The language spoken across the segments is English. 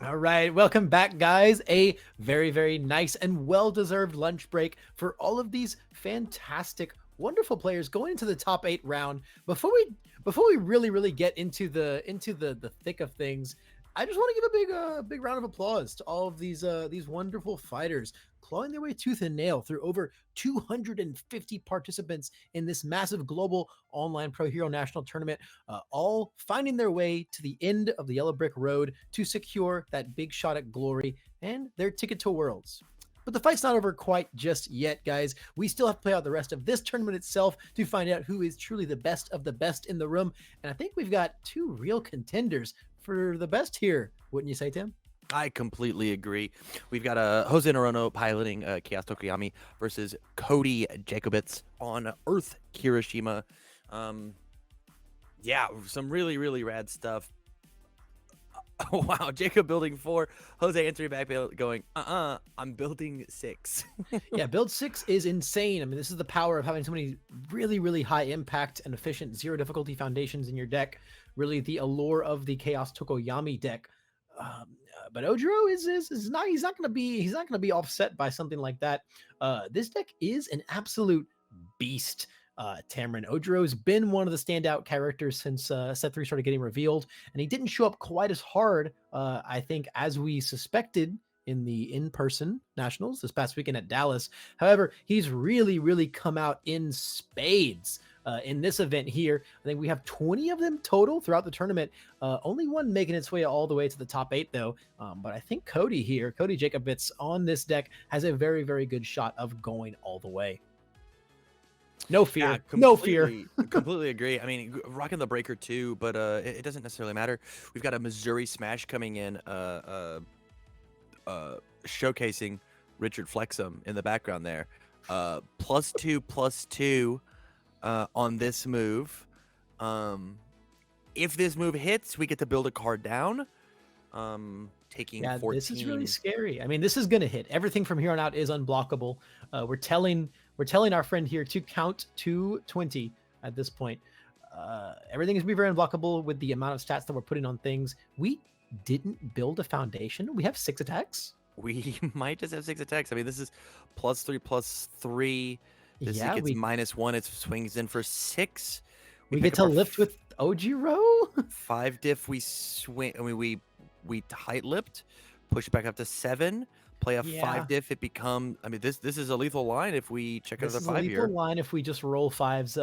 All right, welcome back, guys. A very, very nice and well-deserved lunch break for all of these fantastic, wonderful players going into the top 8 round. Before we really, really get into the thick of things, I just want to give a big round of applause to all of these wonderful fighters clawing their way tooth and nail through over 250 participants in this massive global online Pro Hero National Tournament, all finding their way to the end of the Yellow Brick Road to secure that big shot at glory and their ticket to Worlds. But the fight's not over quite just yet, guys. We still have to play out the rest of this tournament itself to find out who is truly the best of the best in the room. And I think we've got two real contenders for the best here, wouldn't you say, Tim? I completely agree. We've got Jose Norono piloting Chaos Tokoyami versus Cody Jacobitz on Earth Kirishima. Um, yeah, some really, really rad stuff. Oh, wow, Jacob building 4, Jose entering back going, I'm building 6. Yeah, build 6 is insane. I mean, this is the power of having so many really, really high impact and efficient zero difficulty foundations in your deck. Really, the allure of the Chaos Tokoyami deck. But Ojiro is not. He's not gonna be offset by something like that. This deck is an absolute beast. Tamron Ojiro's been one of the standout characters since set 3 started getting revealed, and he didn't show up quite as hard, I think, as we suspected in the in-person nationals this past weekend at Dallas. However, he's really, really come out in spades in this event here. I think we have 20 of them total throughout the tournament. Only one making its way all the way to the top 8, though. But I think Cody here, Cody Jacobitz on this deck, has a very, very good shot of going all the way. No fear. Yeah, No fear. Completely agree. I mean, rocking the breaker too, but it doesn't necessarily matter. We've got a Missouri Smash coming in, showcasing Richard Flexum in the background there. +2/+2 on this move. If this move hits, we get to build a card down. Taking 14. This is really scary. I mean, this is gonna hit. Everything from here on out is unblockable. We're telling our friend here to count to 20 at this point. Everything is gonna be very unblockable with the amount of stats that we're putting on things. We didn't build a foundation. We have 6 attacks. We might just have 6 attacks. I mean, this is +3/+3. This Yeah, gets -1. It swings in for 6. we pick get up to our lift with Ojiro. 5 diff. We swing. I mean, we tight lipped, push it back up to 7. Play a 5 diff. It become. I mean, this is a lethal line if we check out This the is a 5 lethal here. line if we just roll 5s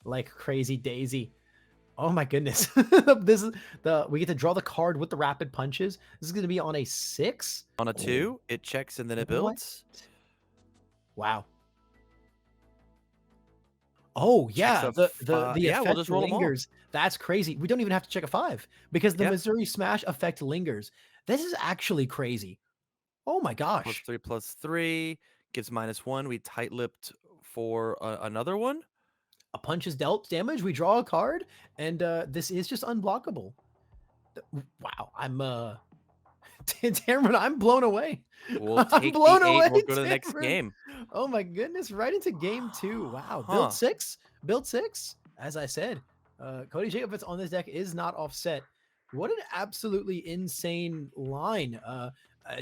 like crazy daisy. Oh my goodness. This is we get to draw the card with the rapid punches. This is going to be on a 6. On a 2, it checks and then it builds. Wow. Oh yeah, the yeah, we'll effect just roll them all. lingers. That's crazy. We don't even have to check a 5 because the Yeah. Missouri Smash effect lingers. This is actually crazy. Oh my gosh. +3/+3 gives -1. We tight lipped for another one. A punch is dealt damage. We draw a card, and this is just unblockable. Wow, I'm Tamron, I'm blown away. We'll I'm take blown the 8. away. We'll go to the next Tamron. game. Oh my goodness, right into game 2. Wow. Huh. Build 6. Build 6. As I said, Cody Jacobitz on this deck is not offset. What an absolutely insane line.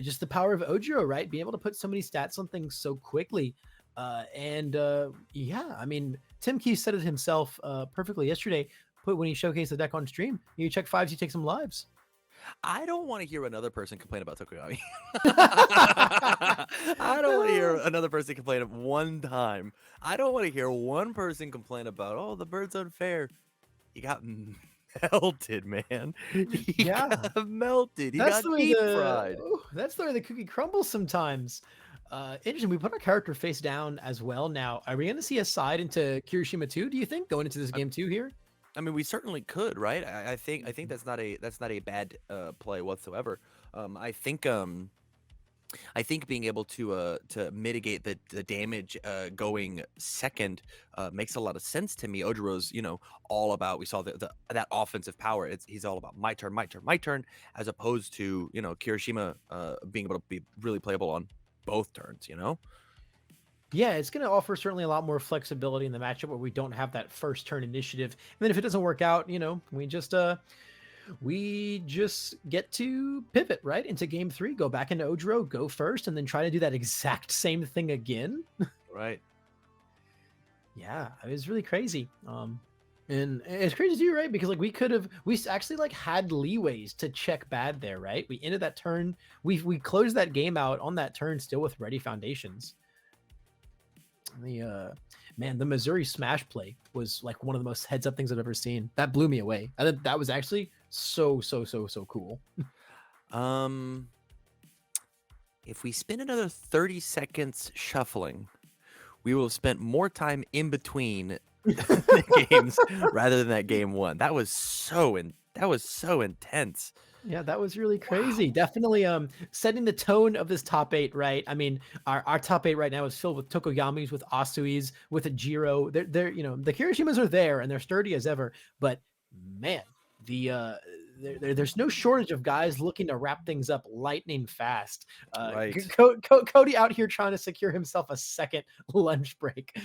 Just the power of Ojiro, right? Being able to put so many stats on things so quickly. Yeah, I mean, Tim Keith said it himself perfectly yesterday. When he showcased the deck on stream, you check 5s, you take some lives. I don't want to hear another person complain about Tokoyami. I don't want to hear another person complain one time. I don't want to hear one person complain about, oh, the bird's unfair. You got melted, man. You got melted. You got deep fried. That's the way the cookie crumbles sometimes. Interesting. We put our character face down as well. Now, are we going to see a side into Kirishima 2, do you think, going into this game 2 here? I mean, we certainly could, right? I think that's not a bad play whatsoever. I think being able to mitigate the damage going second makes a lot of sense to me. Ojiro's, all about, we saw that offensive power. He's all about my turn, my turn, my turn, as opposed to Kirishima being able to be really playable on both turns. Yeah, it's going to offer certainly a lot more flexibility in the matchup where we don't have that first turn initiative. And then if it doesn't work out, we just we just get to pivot right into game 3, go back into Ojiro, go first, and then try to do that exact same thing again. Right. Yeah, it was really crazy. And it's crazy too, right? Because like we actually like had leeways to check bad there, right? We ended that turn, we closed that game out on that turn still with ready foundations. The man, the Missouri smash play was like one of the most heads up things I've ever seen. That blew me away. I thought that was actually so cool. Um, if we spend another 30 seconds shuffling, we will have spent more time in between the games rather than that game one. That was so intense. Yeah, that was really crazy. Wow. Definitely setting the tone of this top 8, right? I mean, our top 8 right now is filled with Tokoyamis, with Asuis, with Ojiro. They're the Kirishimas are there and they're sturdy as ever, but man, there's no shortage of guys looking to wrap things up lightning fast. Right. Cody out here trying to secure himself a second lunch break.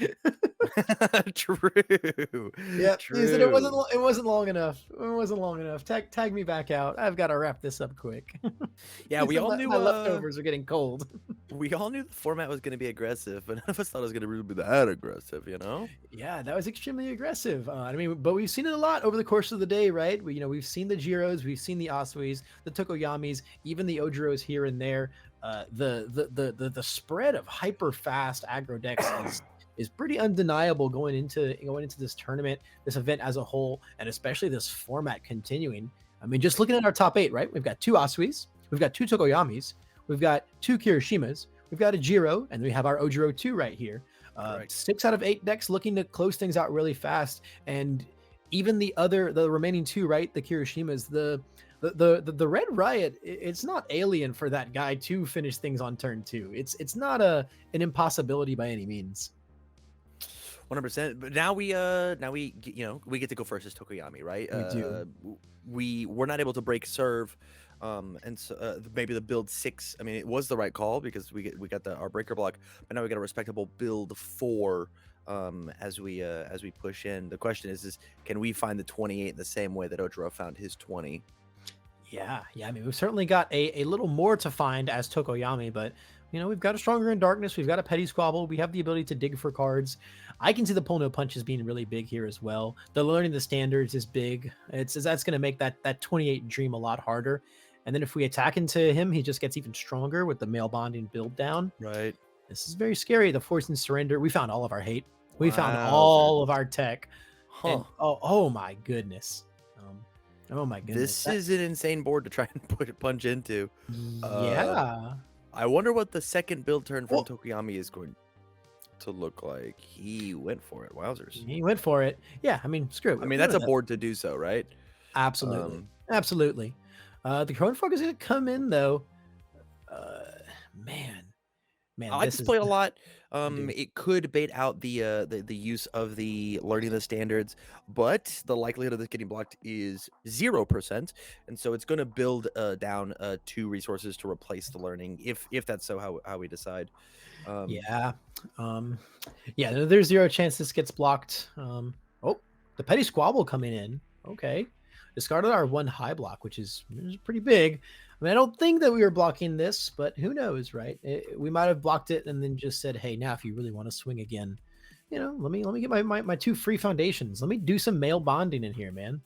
True. Yeah, he said True. it wasn't long enough. It wasn't long enough. Tag me back out. I've got to wrap this up quick. Yeah, He we said all my knew leftovers are getting cold. we all knew the format was going to be aggressive, but none of us thought it was going to really be that aggressive, Yeah, that was extremely aggressive. I mean, but we've seen it a lot over the course of the day, right? We've seen the Jiros, we've seen the Asuis, the Tokoyamis, even the Ojiros here and there. The spread of hyper fast aggro decks is pretty undeniable going into this tournament, this event as a whole, and especially this format continuing. I mean, just looking at our top 8, right? We've got 2 Asuis, we've got 2 Tokoyamis, we've got 2 Kirishimas, we've got a Jiro, and we have our Ojiro 2 right here. 6 out of 8 decks looking to close things out really fast, and even the remaining 2, right? The Kirishimas, the Red Riot, it's not alien for that guy to finish things on turn 2. It's not an impossibility by any means. 100%. But now we we get to go first as Tokoyami, right? We do. We're not able to break serve, and so maybe the build 6. I mean, it was the right call because we got our breaker block, but now we got a respectable build 4. As we push in, the question is can we find the 28 in the same way that Ojiro found his 20? Yeah. I mean, we've certainly got a little more to find as Tokoyami, but we've got a Stronger in Darkness, we've got a Petty Squabble, we have the ability to dig for cards. I can see the pull no punches being really big here as well. The learning the standards is big. That's going to make that 28 dream a lot harder. And then if we attack into him, he just gets even stronger with the male bonding build down. Right. This is very scary. The force and surrender. We found all of our hate. We found Wow, all of our tech. Huh. And oh my goodness. Oh my goodness. This is an insane board to try and punch into. Yeah. I wonder what the second build turn from Tokoyami is going to look like. He went for it. Wowzers. He went for it. Yeah, I mean, screw it. I mean, that's a board to do so, right? Absolutely. Absolutely. The Chrome Frog is going to come in, though. Man. I like this play a lot. It could bait out the use of the learning the standards, but the likelihood of this getting blocked is 0%, and so it's going to build down 2 resources to replace the learning if that's so how we decide. Yeah. There's 0 chance this gets blocked. The Petty Squabble coming in. Okay. Discarded our 1 high block, which is pretty big. I mean, I don't think that we were blocking this, but who knows, right? We might have blocked it and then just said, hey, now if you really want to swing again, let me get my 2 free foundations. Let me do some male bonding in here, man.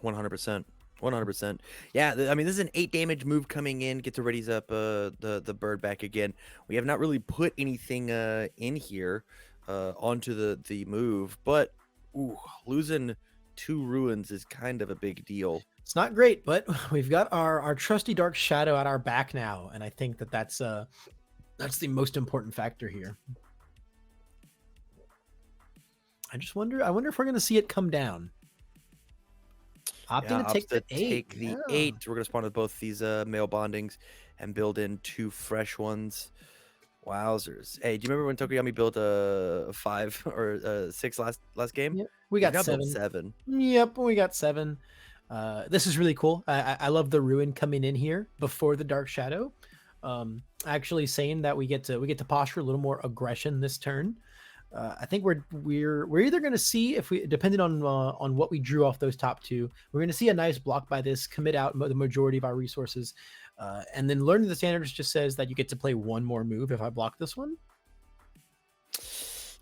100%. 100%. Yeah, I mean, this is an 8 damage move coming in. Get to readies up the bird back again. We have not really put anything in here onto the move, but losing 2 ruins is kind of a big deal. It's not great, but we've got our trusty Dark Shadow at our back now, and I think that's the most important factor here. I wonder if we're going to see it come down. Opting to take the 8. We're going to spawn with both these male bondings and build in 2 fresh ones. Wowzers. Hey, do you remember when Tokoyami built a 5 or 6 last game? Yep. We got 7. Yep, we got 7. This is really cool. I love the ruin coming in here before the Dark Shadow. Actually saying that we get to posture a little more aggression this turn. I think we're either going to see, if we, depending on what we drew off those top two, we're going to see a nice block by this, commit out the majority of our resources, and then learning the standards just says that you get to play one more move if I block this one.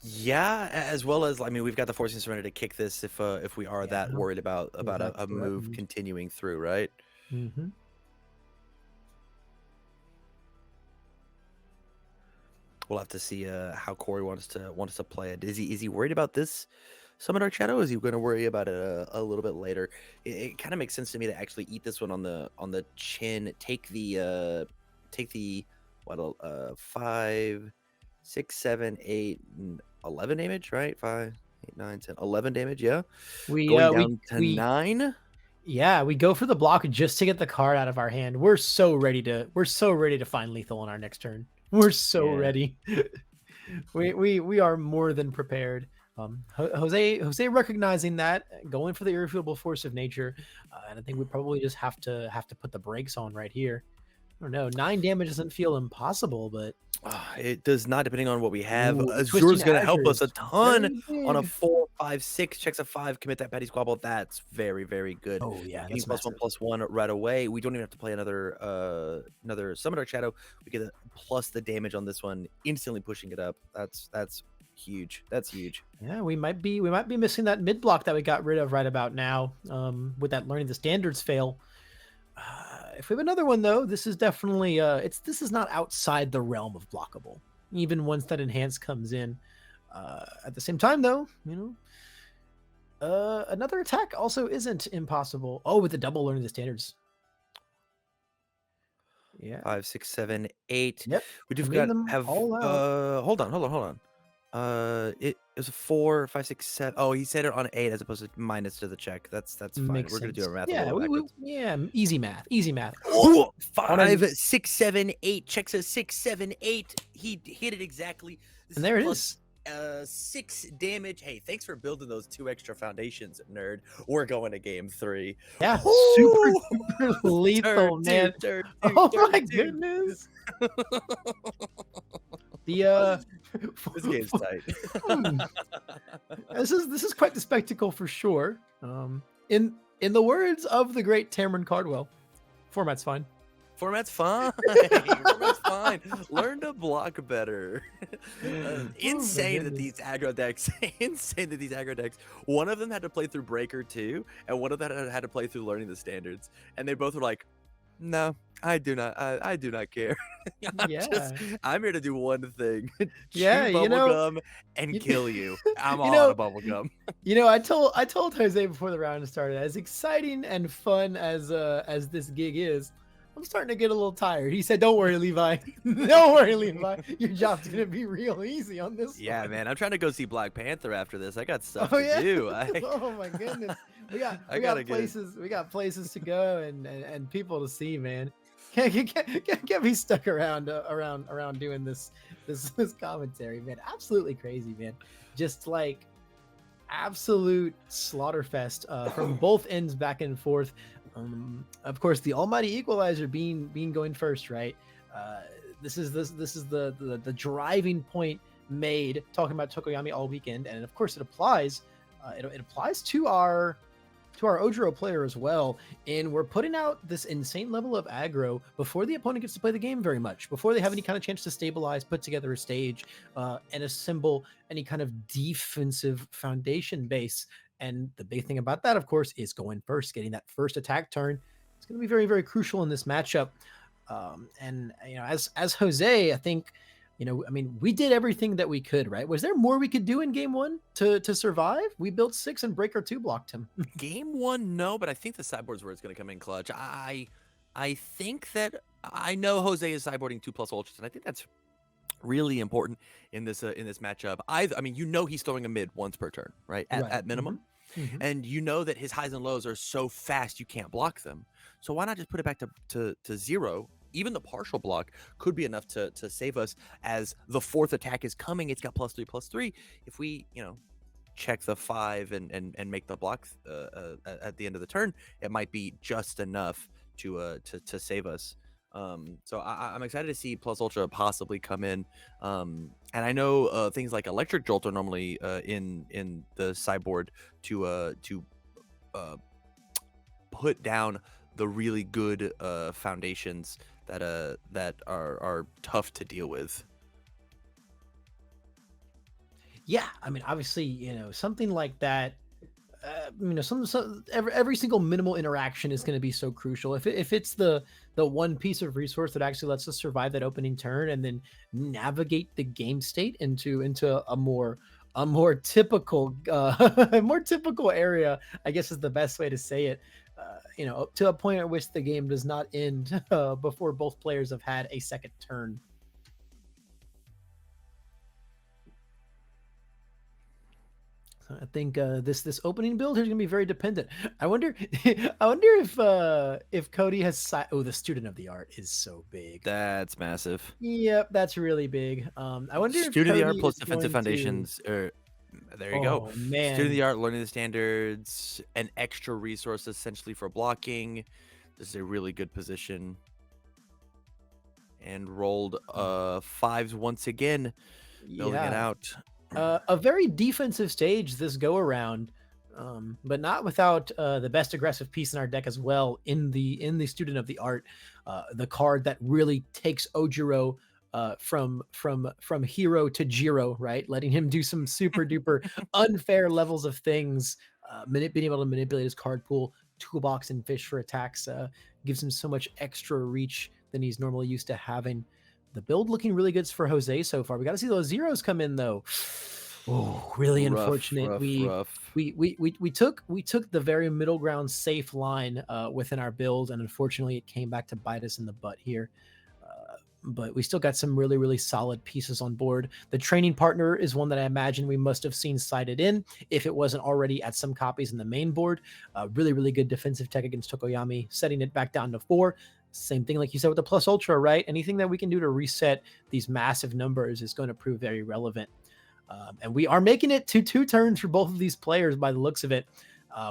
Yeah, as well as, I mean, we've got the forcing surrender to kick this if we are that worried about a move continuing through, right? Mm-hmm. We'll have to see how Corey wants to play it. Is he worried about this Summon Dark Shadow? Is he going to worry about it a little bit later? It kind of makes sense to me to actually eat this one on the chin. Take the 5, 6, 7, 8, 11 damage, right? 5, 8, 9, 10, 11 damage. Yeah, going down to 9. Yeah, we go for the block just to get the card out of our hand. We're so ready to find lethal on our next turn. We're so ready. we are more than prepared. Jose recognizing that, going for the irrefutable force of nature, and I think we probably just have to put the brakes on right here. I don't know. 9 damage doesn't feel impossible, but it does not, depending on what we have. Azure's going to help us a ton on a 4, 5, 6. Checks a 5, commit that petty squabble. That's very, very good. Oh yeah, that's +1/+1 right away. We don't even have to play another Summon Dark Shadow. We get a plus the damage on this one, instantly pushing it up. That's huge. That's huge. Yeah, we might be missing that mid block that we got rid of right about now. With that learning the standards fail. If we have another one though, this is definitely this is not outside the realm of blockable, even once that enhance comes in. At the same time though, another attack also isn't impossible. Oh, with the double learning the standards. Yeah. 5, 6, 7, 8. Yep. We do have hold on. It was a 4, 5, 6, 7. Oh, he said it on 8 as opposed to minus to the check. That's fine. We're gonna do our math. Yeah, easy math. Oh, 5, 6, 7, 8. Checks a 6, 7, 8. He hit it exactly. And there it is. 6 damage. Hey, thanks for building those 2 extra foundations, nerd. We're going to game 3. Yeah, super lethal, man. Oh my goodness. This game's tight. This is quite the spectacle for sure. In the words of the great Tamron Cardwell, format's fine. Format's fine. Learn to block better. Insane that these aggro decks. One of them had to play through Breaker 2, and one of them had to play through learning the standards. And they both were like, "No, I do not. I do not care. I'm here to do one thing. Chew bubblegum and kill you. I'm all out of bubblegum." I told Jose before the round started, as exciting and fun as this gig is, I'm starting to get a little tired. He said, "Don't worry, Levi. Don't worry, Levi. Your job's gonna be real easy on this." Yeah, man. I'm trying to go see Black Panther after this. I got stuff to do. Oh my goodness. We got places to go and people to see, man. Can't be stuck around doing this commentary, man. Absolutely crazy, man. Just like absolute slaughterfest from both ends, back and forth. Of course, the almighty equalizer being going first, right? This is the driving point made talking about Tokoyami all weekend, and of course it applies. It applies to our Ojiro player as well, and we're putting out this insane level of aggro before the opponent gets to play the game very much, before they have any kind of chance to stabilize, put together a stage, and assemble any kind of defensive foundation base. And the big thing about that, of course, is going first, getting that first attack turn. It's going to be very, very crucial in this matchup. And as Jose, I think, we did everything that we could, right? Was there more we could do in game 1 to survive? We built 6 and Breaker 2 blocked him. Game 1, no, but I think the sideboard's where it's going to come in clutch. I think that I know Jose is sideboarding 2+ ultras, and I think that's really important in this matchup. He's throwing a mid once per turn, right? At minimum. Mm-hmm. And that his highs and lows are so fast you can't block them. So why not just put it back to 0? Even the partial block could be enough to save us, as the 4th attack is coming. It's got +3/+3. If we, check the 5 and make the block at the end of the turn, it might be just enough to save us. So I'm excited to see Plus Ultra possibly come in. And I know things like Electric Jolt are normally in the sideboard to uh, put down the really good foundations that are tough to deal with. Yeah, I mean, obviously, something like that. Every single minimal interaction is going to be so crucial. If it's the one piece of resource that actually lets us survive that opening turn and then navigate the game state into a more typical a more typical area, I guess is the best way to say it. To a point at which the game does not end before both players have had a second turn. I think this opening build here is gonna be very dependent. I wonder, I wonder if Cody has. Oh, the student of the art is so big. That's massive. Yep, that's really big. I wonder if Student of the art Cody plus is defensive going to. foundations. There you go. Oh Student of man, the art, learning the standards, an extra resource essentially for blocking. This is a really good position. And rolled fives once again, building it yeah. out. A very defensive stage this go around, but not without the best aggressive piece in our deck as well. In the student of the art, the card that really takes Ojiro from hero to Jiro, right? Letting him do some super duper unfair levels of things. Being able to manipulate his card pool, toolbox, and fish for attacks gives him so much extra reach than he's normally used to having. The build looking really good for Jose so far. We got to see those zeros come in though. Oh, really Rough, unfortunate. rough, We rough. we we we we took we took the very middle ground safe line within our build, and unfortunately, it came back to bite us in the butt here. But we still got some really, really solid pieces on board. The training partner is one that I imagine we must have seen cited in if it wasn't already at some copies in the main board. Really, really good defensive tech against Tokoyami, setting it back down to 4. Same thing, like you said, with the Plus Ultra, right? Anything that we can do to reset these massive numbers is going to prove very relevant. And we are making it to 2 turns for both of these players by the looks of it,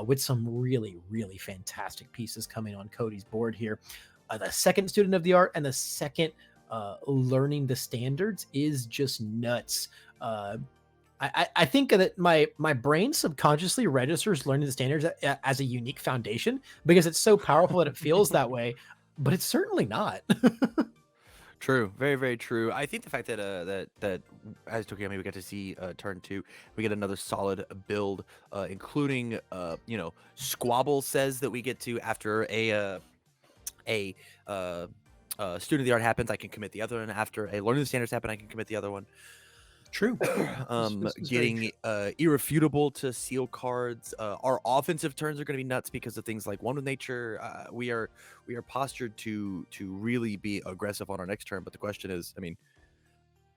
with some really, really fantastic pieces coming on Cody's board here. The second student of the art and the second learning the standards is just nuts. I think that my brain subconsciously registers learning the standards as a unique foundation because it's so powerful that it feels that way, but it's certainly not. True, very, very true. I think the fact that that as Tokoyami we got to see turn 2, we get another solid build, including Squabble says that we get to after a student of the art happens, I can commit the other one. After a learning the standards happen, I can commit the other one. True. This is very Getting irrefutable to seal cards. Our offensive turns are going to be nuts because of things like One with Nature. We are postured to really be aggressive on our next turn. But the question is, I mean,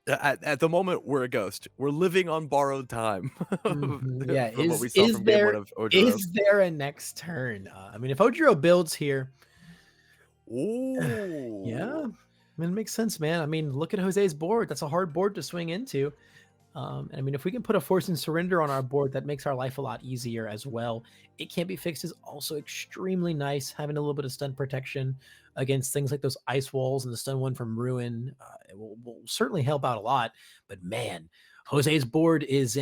at the moment we're a ghost. We're living on borrowed time. Mhm. Yeah, From what we is saw is from game one there of Ojiro. is there a next turn? I mean, if Ojiro builds here, yeah, Ooh. I mean, it makes sense, man. I mean, look at Jose's board. That's a hard board to swing into. And I mean, if we can put a force and surrender on our board, that makes our life a lot easier as well. It can't be fixed is also extremely nice. Having a little bit of stun protection against things like those ice walls and the stun one from Ruin, it will certainly help out a lot. But man, Jose's board is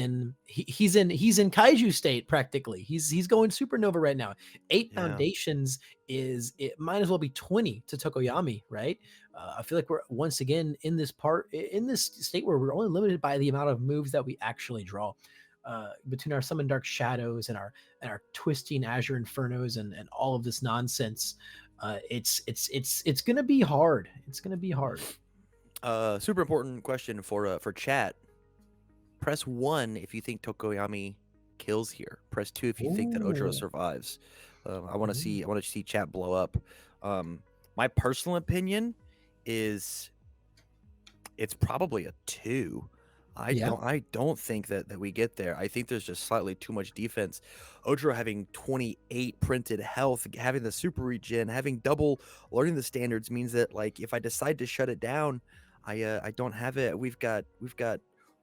he's in kaiju state practically. He's going supernova right now. 8 Yeah. foundations is it might as well be 20 to Tokoyami, right? I feel like we're once again in this state where we're only limited by the amount of moves that we actually draw. Between our summon dark shadows and our twisting azure infernos and all of this nonsense, it's gonna be hard. It's gonna be hard. Super important question for chat. Press 1 if you think Tokoyami kills here. Press 2 if you think that Ojiro Ooh. survives. I want to Ooh. see chat blow up. My personal opinion is it's probably a 2. Yeah. I don't think that we get there. I think there's just slightly too much defense. Ojiro having 28 printed health, having the super regen, having double learning the standards means that like if I decide to shut it down, I don't have it. We've got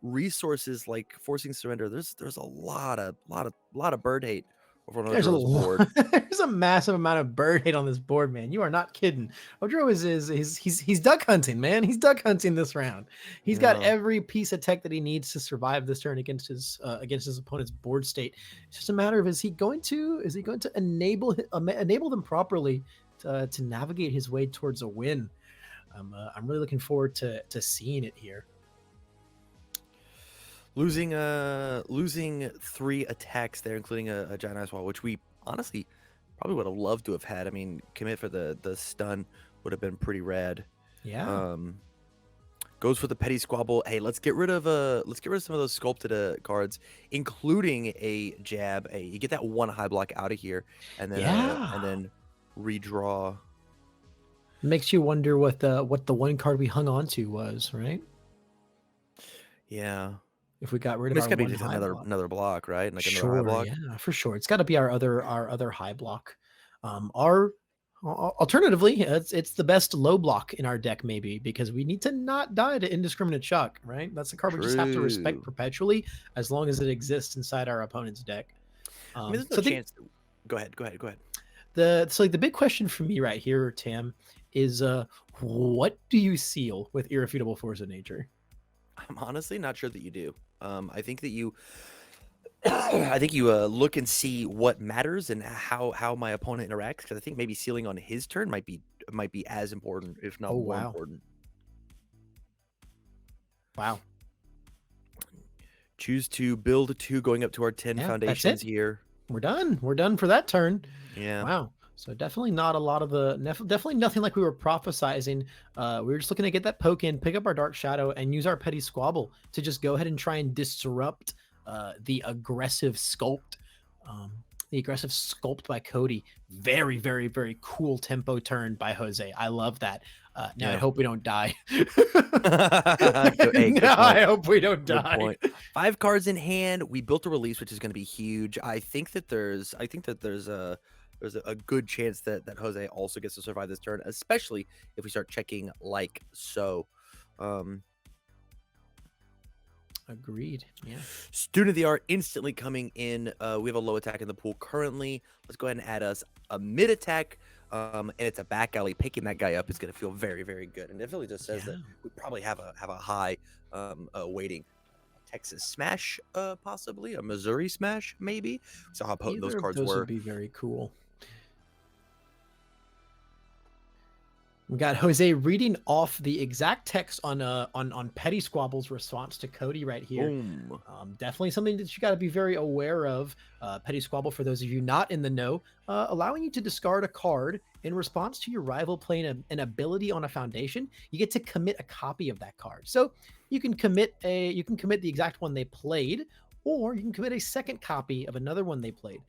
resources like forcing surrender. There's a lot of bird hate for There's a Ojiro's board. there's a massive amount of bird hate on this board, man. You are not kidding. Ojiro he's duck hunting, man. He's duck hunting this round. He's got Yeah. every piece of tech that he needs to survive this turn against his opponent's board state. It's just a matter of is he going to enable them properly to navigate his way towards a win. I'm really looking forward to seeing it here. Losing 3 attacks there, including a giant ice wall, which we honestly probably would have loved to have had. I mean, commit for the stun would have been pretty rad. Yeah. Goes for the petty squabble. Hey, let's get rid of some of those sculpted cards, including a jab. You get that 1 high block out of here, and then redraw. Makes you wonder what the one card we hung on to was, right? Yeah. If we got rid of It's our gotta be one just high block. another block, right? Like another high Sure, block. yeah, for sure. It's got to be our other high block. Alternatively, it's the best low block in our deck, maybe, because we need to not die to indiscriminate shock, right? That's the card we just have to respect True. perpetually as long as it exists inside our opponent's deck. I mean, there's no chance. Go ahead. The big question for me right here, Tam, is what do you seal with Irrefutable Force of Nature? I'm honestly not sure that you do. I think that you look and see what matters and how my opponent interacts, because I think maybe sealing on his turn might be as important, if not more important. Wow. Choose to build 2, going up to our 10 foundations here. We're done. We're done for that turn. Yeah. Wow. So definitely not a lot of definitely nothing like we were prophesizing. We were just looking to get that poke in, pick up our Dark Shadow, and use our Petty Squabble to just go ahead and try and disrupt the aggressive sculpt. The aggressive sculpt by Cody. Very, very, very cool tempo turn by Jose. I love that. Now I hope we don't die. I hope we don't die. Point. 5 cards in hand. We built a release, which is going to be huge. I think that there's a good chance that Jose also gets to survive this turn, especially if we start checking like so. Agreed. Yeah. Student of the Art instantly coming in. We have a low attack in the pool currently. Let's go ahead and add us a mid attack. And it's a back alley. Picking that guy up is going to feel very, very good. And it really just says that we probably have a high weighting. Texas Smash, possibly a Missouri Smash, maybe. We saw how potent those cards were. Would be very cool. We got Jose reading off the exact text on Petty Squabble's response to Cody right here. Boom. Definitely something that you got to be very aware of. Petty Squabble, for those of you not in the know, allowing you to discard a card in response to your rival playing an ability on a foundation. You get to commit a copy of that card. So you can commit the exact one they played, or you can commit a second copy of another one they played.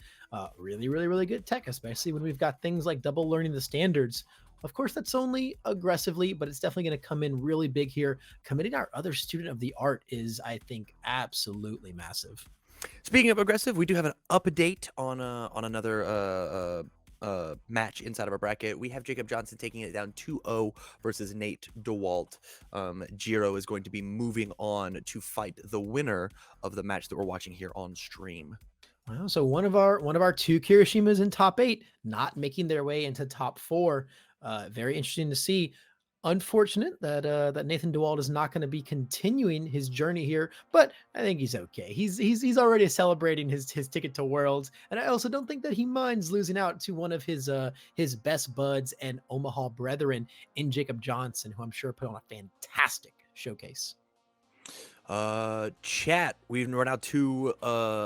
Really, really, really good tech, especially when we've got things like double learning the standards. Of course, that's only aggressively, but it's definitely going to come in really big here. Committing our other Student of the Art is, I think, absolutely massive. Speaking of aggressive, we do have an update on another match inside of our bracket. We have Jacob Johnson taking it down 2-0 versus Nate DeWalt. Ojiro is going to be moving on to fight the winner of the match that we're watching here on stream. Wow, so one of our 2 Kirishimas in top 8 not making their way into top 4. Very interesting to see. Unfortunate that Nathan DeWalt is not going to be continuing his journey here, but I think he's okay. He's already celebrating his ticket to Worlds, and I also don't think that he minds losing out to one of his best buds and Omaha brethren in Jacob Johnson, who I'm sure put on a fantastic showcase. Chat, we're now 2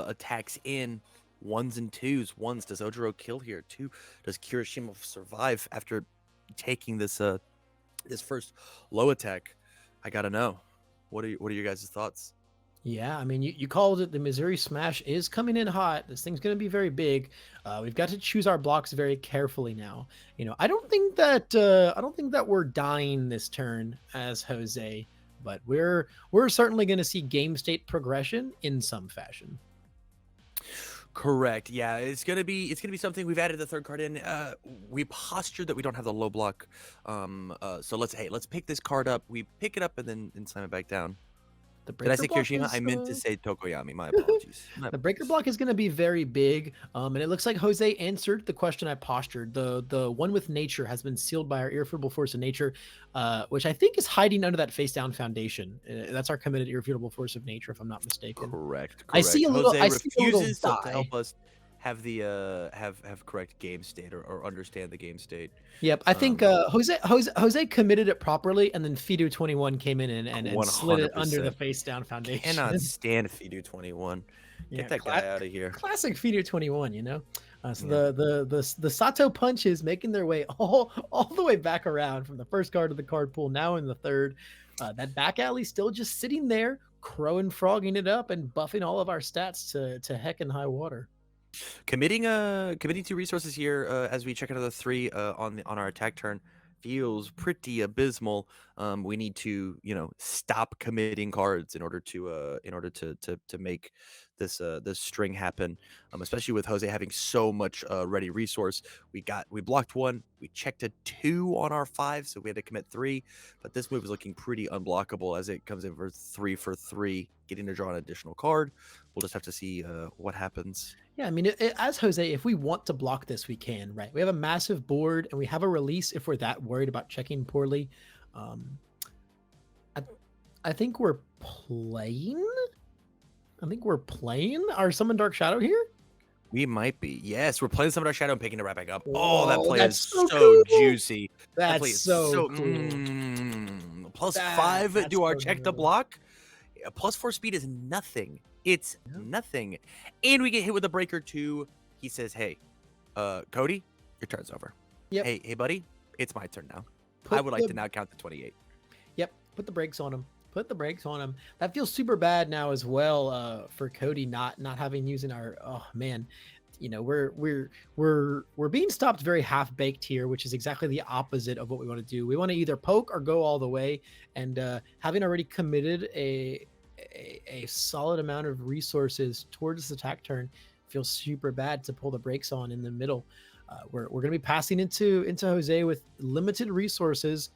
attacks in. 1s and 2s. 1s, does Ojiro kill here? 2, does Kirishima survive after taking this first low attack? I gotta know. What are your guys' thoughts? Yeah, I mean, you called it. The Missouri Smash is coming in hot. This thing's going to be very big. We've got to choose our blocks very carefully now. I don't think that we're dying this turn as Jose, but we're certainly going to see game state progression in some fashion. Correct. Yeah, it's gonna be something. We've added the 3rd card in. We postured that we don't have the low block. So let's pick this card up. We pick it up and then slam it back down. The Did I breaker say block Kirishima? is I meant to say Tokoyami. My apologies. My the breaker apologies. block is going to be very big, and it looks like Jose answered the question I postured. The one with nature has been sealed by our irrefutable force of nature, which I think is hiding under that face down foundation. That's our committed irrefutable force of nature, if I'm not mistaken. Correct, I see correct. a little. Jose I see a little refuses to die. help us have the have correct game state or understand the game state. Yep, I think Um, Jose committed it properly, and then Fido 21 came in and slid it under the 100%. face down Cannot foundation. stand Fidu 21. Get Yeah, that guy out of here. classic Fido 21. So Yeah. the Sato punches making their way all the way back around from the first card to the card pool. Now in the third, that back alley still just sitting there, crow and frogging it up and buffing all of our stats to heck and high water. Committing 2 resources here as we check another 3 on our attack turn feels pretty abysmal. We need to, stop committing cards in order to make this string happen. Especially with Jose having so much ready resource. We blocked 1, we checked a 2 on our 5, so we had to commit 3. But this move is looking pretty unblockable as it comes in for 3, getting to draw an additional card. We'll just have to see what happens. Yeah, I mean, as Jose, if we want to block this, we can, right? We have a massive board and we have a release if we're that worried about checking poorly. Um, I think we're playing. I think we're playing our Summon Dark Shadow here. We might be. Yes, we're playing some of our shadow and picking it right back up. Oh, that Whoa, play is that's so so cool. juicy. That play That's is so so cool. plus That 5 that's to our so check to gnarly. block. Plus 4 speed is nothing. It's Yeah. nothing. And we get hit with a breaker 2. He says, "Hey, Cody, your turn's over. Yep. Hey, buddy, it's my turn now. Put I would like the to now count to 28." Yep. Put the brakes on him. Put the brakes on him. That feels super bad now as well. For Cody not having using our. Oh man, we're being stopped very half baked here, which is exactly the opposite of what we want to do. We want to either poke or go all the way. And having already committed a solid amount of resources towards this attack turn, feels super bad to pull the brakes on in the middle. We're going to be passing into Jose with limited resources.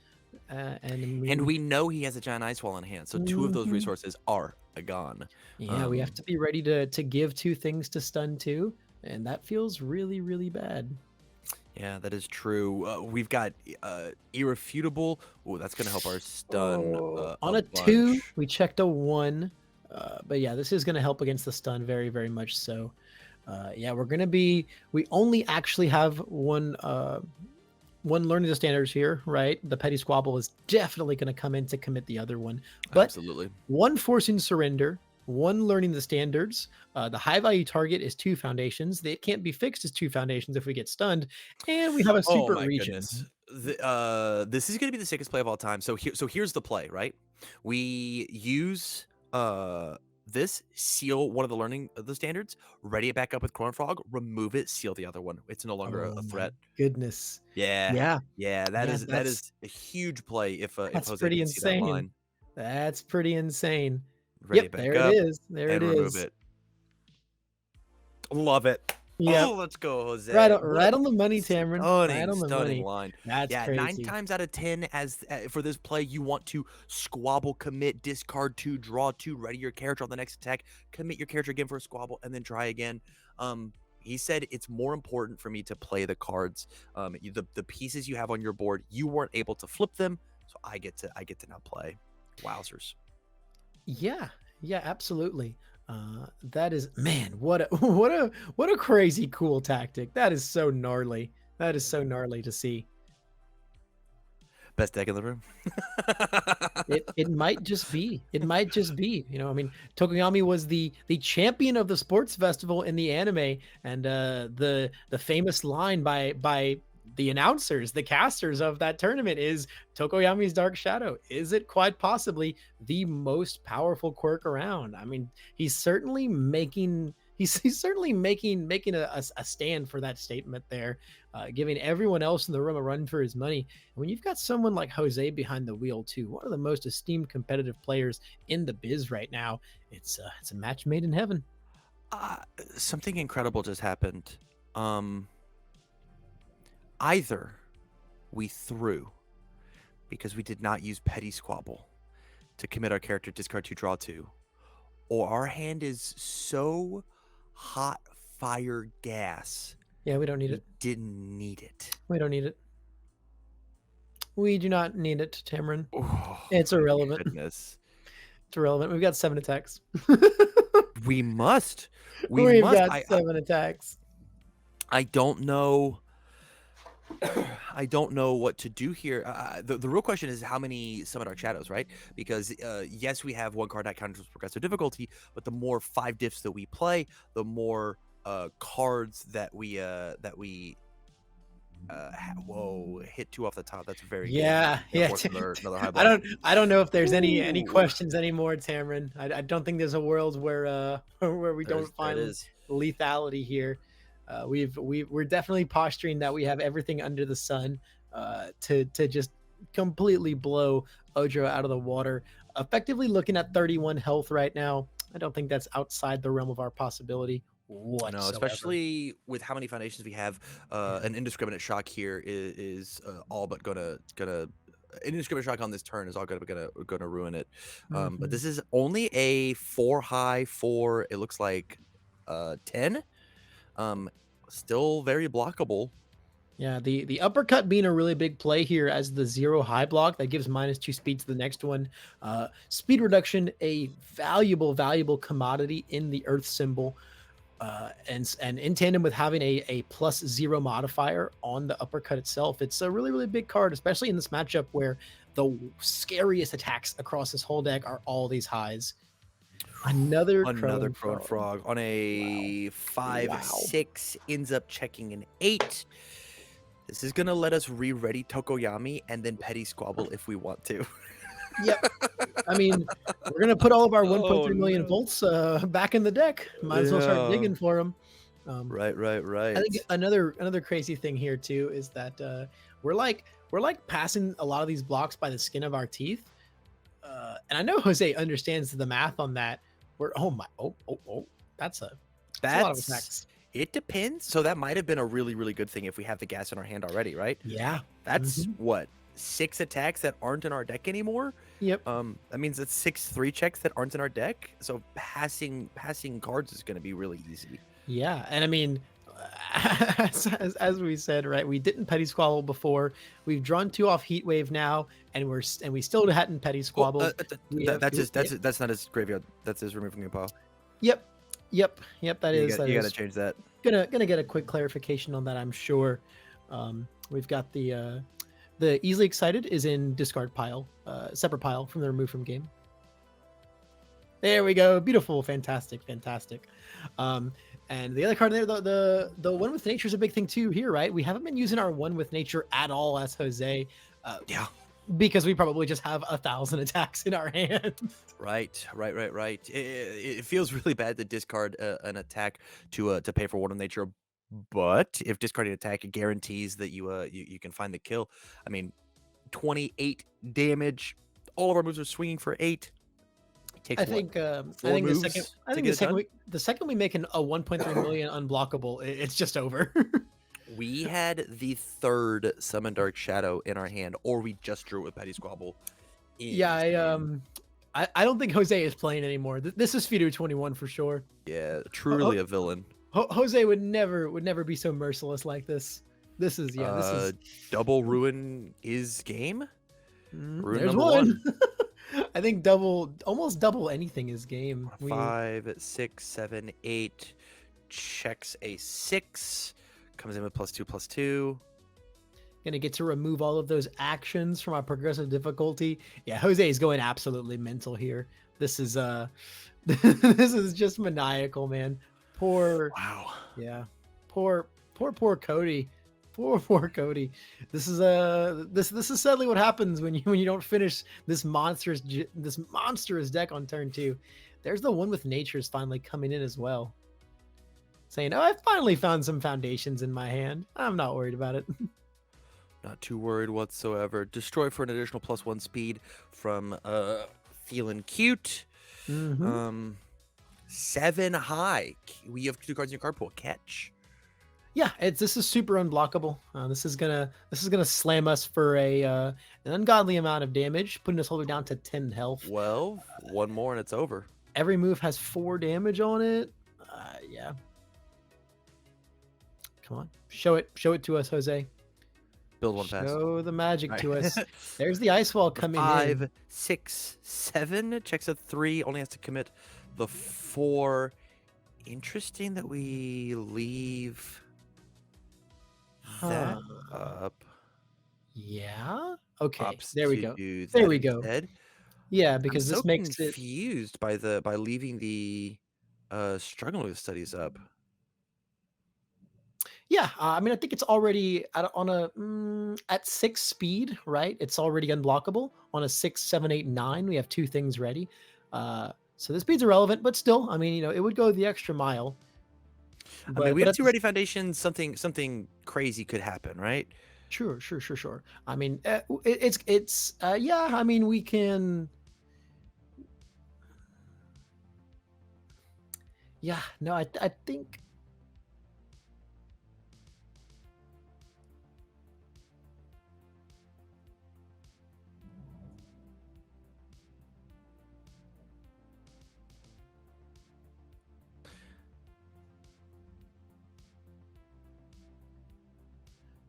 And we know he has a giant ice wall in hand, so 2 of those Mhm. resources are gone. Yeah, we have to be ready to give 2 things to stun too, and that feels really, really bad. Yeah, that is true. We've got irrefutable. Oh, that's gonna help our stun On a a 2, bunch. we checked a 1, but yeah, this is going to help against the stun very, very much so. Yeah, we only actually have one learning the standards here, right? The petty squabble is definitely going to come in to commit the other one, but Absolutely. one forcing surrender, one learning the standards. The high value target is 2 foundations. They can't be fixed as 2 foundations if we get stunned, and we have a Oh super my region. goodness. This is gonna be the sickest play of all time. So here's the play, right? We use this, seal one of the learning the standards, ready it back up with Corn Frog, remove it, seal the other one. It's no longer Oh a my threat. goodness. Yeah, Yeah, yeah, that yeah, is a huge play if that's Jose pretty can see that insane. line. That's pretty insane. Ready it Yep, back there it up is. There it and remove is. it. Love it. Yep. Oh, let's go, Right Jose. on, What a right on the money, Tamron. Right stunning, on the stunning money. line. That's Yeah, 9 crazy. times out of 10 as for this play, you want to squabble, commit, discard 2, draw 2, ready your character on the next attack, commit your character again for a squabble, and then try again. He said it's more important for me to play the cards, the pieces you have on your board. You weren't able to flip them, so I get to now play. Wowzers. Yeah, yeah, absolutely. That is, man, what a what a crazy cool tactic. That is so gnarly. That is so gnarly to see. Best deck in the room. It might just be. It might just be. I mean, Tokoyami was the champion of the sports festival in the anime, and the famous line by the announcers, the casters of that tournament is Tokoyami's Dark Shadow. Is it quite possibly the most powerful quirk around? I mean, he's certainly making he's certainly making a stand for that statement there, giving everyone else in the room a run for his money. And when you've got someone like Jose behind the wheel too, one of the most esteemed competitive players in the biz right now, it's a match made in heaven. Uh, Something incredible just happened. Either we threw because we did not use petty squabble. to commit our character, discard 2, draw 2. Or our hand is so hot fire gas, Yeah, we don't need we it. didn't need it. We don't need it. We do not need it, Tamron. Oh, It's my irrelevant. goodness. It's irrelevant. We've got 7 attacks. We must. We've got 7 attacks. I don't know. I don't know what to do here. The real question is how many Summon Dark Shadows, right? Because yes, we have 1 card that counters progressive difficulty, but the more 5 diffs that we play, the more cards that we whoa, hit 2 off the top. That's very Yeah, good. yeah. Another high block. I don't know if there's any Ooh. questions anymore, Tamron. I don't think there's a world where we don't find lethality here. We're definitely posturing that we have everything under the sun to just completely blow Ojiro out of the water. Effectively looking at 31 health right now. I don't think that's outside the realm of our possibility whatsoever. No, especially with how many foundations we have. An indiscriminate shock here is all but gonna indiscriminate shock on this turn is all gonna ruin it. But this is only a 4 high 4. It looks like 10. Still very blockable. Yeah, the uppercut being a really big play here as the 0 high block that gives -2 speed to the next one. Speed reduction, a valuable commodity in the earth symbol. And in tandem with having a +0 modifier on the uppercut itself, it's a really big card, especially in this matchup where the scariest attacks across this whole deck are all these highs. Another Crone Frog on a 5/6 ends up checking an 8. This is gonna let us re-ready Tokoyami and then Petty Squabble if we want to. Yep. I mean, we're gonna put all of our 1.3 million volts back in the deck. Might as well start digging for them. Right. I think another crazy thing here too is that we're like passing a lot of these blocks by the skin of our teeth. And I know Jose understands the math on that. We're that's a lot of attacks. It depends. So that might have been a really good thing if we have the gas in our hand already, right? Yeah. That's what, 6 attacks that aren't in our deck anymore? Yep. That means it's 6 3 checks that aren't in our deck. So passing cards is going to be really easy. Yeah, and I mean, as we said, right, we didn't Petty Squabble before. We've drawn 2 off Heat Wave now, and we still hadn't Petty Squabble. That's not his graveyard. That's his removing your pile. Yep. That you is. You got to change that. Gonna get a quick clarification on that, I'm sure. We've got the Easily Excited is in discard pile, separate pile from the remove from game. There we go. Beautiful, fantastic. And the other card there, the one with nature is a big thing too here, right? We haven't been using our one with nature at all as Jose. Yeah. Because we probably just have 1,000 attacks in our hand. Right. It feels really bad to discard an attack to pay for one of nature, but if discarding attack guarantees that you can find the kill, I mean, 28 damage. All of our moves are swinging for 8. I think the second we make a 1.3 million unblockable, it's just over. We had the 3rd Summon Dark Shadow in our hand, or we just drew it with Petty Squabble. Yeah, I don't think Jose is playing anymore. This is Feeder 21 for sure. Yeah, truly a villain. Jose would never be so merciless like this. This is double ruin is game. Ruin there's one. I think almost double anything is game. 5, 6, 7, 8 checks a 6. Comes in with +2/+2. Gonna get to remove all of those actions from our progressive difficulty. Yeah, Jose is going absolutely mental here. This is this is just maniacal, man. Poor Cody. Poor Cody. This is this is sadly what happens when you don't finish this monstrous deck on turn 2. There's the one with nature's finally coming in as well. Saying, "Oh, I finally found some foundations in my hand. I'm not worried about it." Not too worried whatsoever. Destroy for an additional +1 speed from Feeling Cute. 7 high. We have 2 cards in your card pool. Catch. Yeah, this is super unblockable. This is gonna slam us for a an ungodly amount of damage, putting this holder down to 10 health. Well, one more and it's over. Every move has 4 damage on it. Yeah. Come on, show it to us, Jose. Build one fast. Show the magic Right. to us. There's the ice wall The coming 5, in. 6, 7 checks a 3. Only has to commit the 4. Interesting that we leave that up. Yeah. Okay. Ops There we to go. do There that we go. instead. Yeah, I'm because so this makes it. confused by leaving the struggling with studies up. Yeah, I mean, I think it's already on a at 6 speed, right? It's already unblockable. On a 6, 7, 8, 9, we have 2 things ready. So the speed's irrelevant, but still, I mean, it would go the extra mile. I mean, we But have at 2 the ready foundations. Something crazy could happen, right? sure. I mean, it's yeah, I mean, we can. Yeah, no, I think.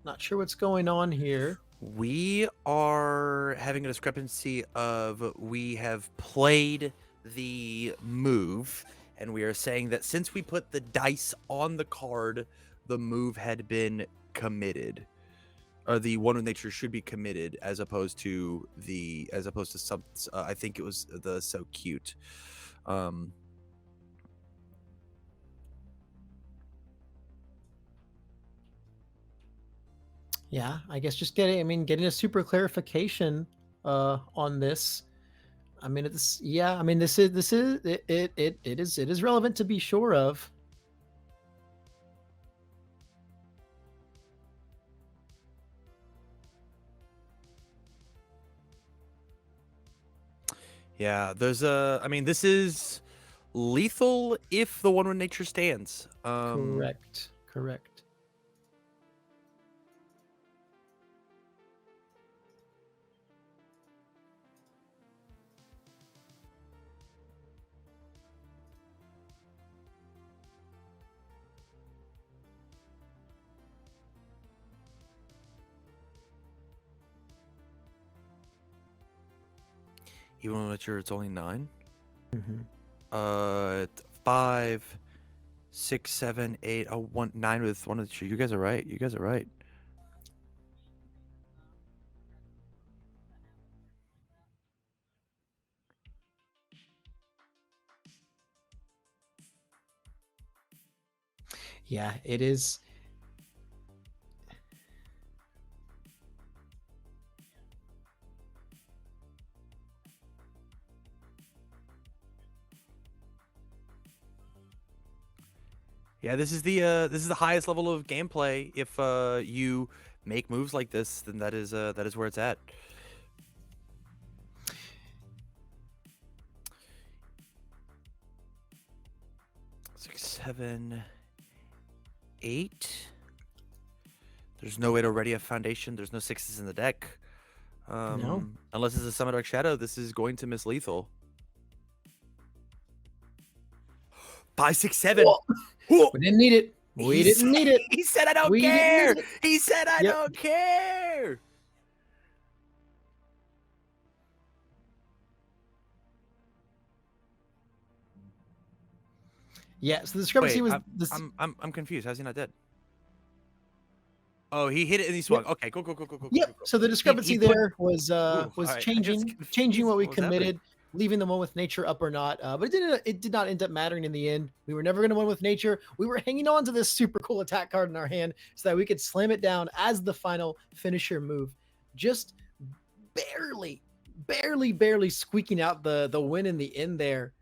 Not sure what's going on here. We are having a discrepancy of we have played the move, and we are saying that since we put the dice on the card, the move had been committed, or the one with nature should be committed, as opposed to some. I think it was the so cute. Yeah, I guess just getting a super clarification on this. I mean, it's yeah. I mean, this is it is relevant to be sure of. Yeah, there's a. I mean, this is lethal if the one with nature stands. Correct. Even when nature, it's only 9. Mhm. 5, 6, 7, 8. Oh, 1, 9 with one of the. You guys are right. You guys are right. Yeah, it is. Yeah, this is the highest level of gameplay. If you make moves like this, then that is where it's at. Six, 7, 8. There's no way to ready a foundation. There's no 6s in the deck. No. Unless it's a Summon Dark Shadow, this is going to miss lethal. 5, 6, 7. We didn't need it. We didn't need it. He said, "I don't We didn't care." need it. He said, "I Yep. don't care." Yeah. So the discrepancy Wait, was this. I'm confused. How's he not dead? Oh, he hit it and he swung. Okay, go. Yep. So the discrepancy put- there was Ooh, was all right. changing what we What was happening? committed, leaving the one with nature up or not. But it did not end up mattering in the end. We were never going to win with nature. We were hanging on to this super cool attack card in our hand so that we could slam it down as the final finisher move. Just barely squeaking out the win in the end there.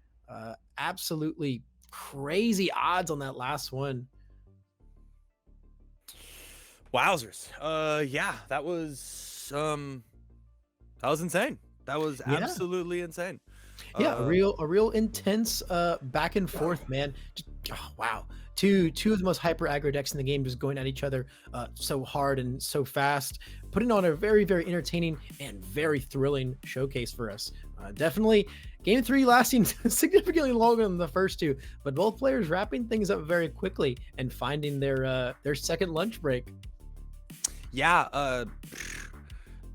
Absolutely crazy odds on that last one. Wowzers. Yeah, that was insane. That was Yeah. absolutely insane. Yeah, Uh, a real intense back and forth, man. Just, oh, wow. Two of the most hyper aggro decks in the game just going at each other so hard and so fast, putting on a very, very entertaining and very thrilling showcase for us. Definitely game three lasting significantly longer than the first two, but both players wrapping things up very quickly and finding their second lunch break. yeah,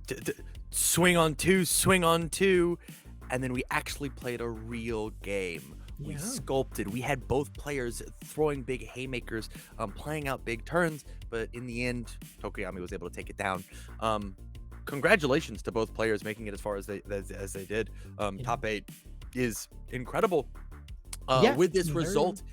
d- d- swing on two, and then we actually played a real game. We Yeah. sculpted. We had both players throwing big haymakers, playing out big turns, but in the end, Tokoyami was able to take it down. Congratulations to both players making it as far as they did. Yeah. Top 8 is incredible. Yeah, With this very- result,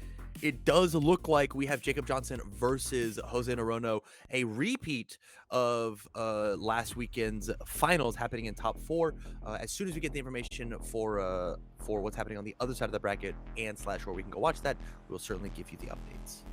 it does look like we have Jacob Johnson versus Jose Narono, a repeat of last weekend's finals happening in top 4. As soon as we get the information for what's happening on the other side of the bracket and /where we can go watch that, we'll certainly give you the updates.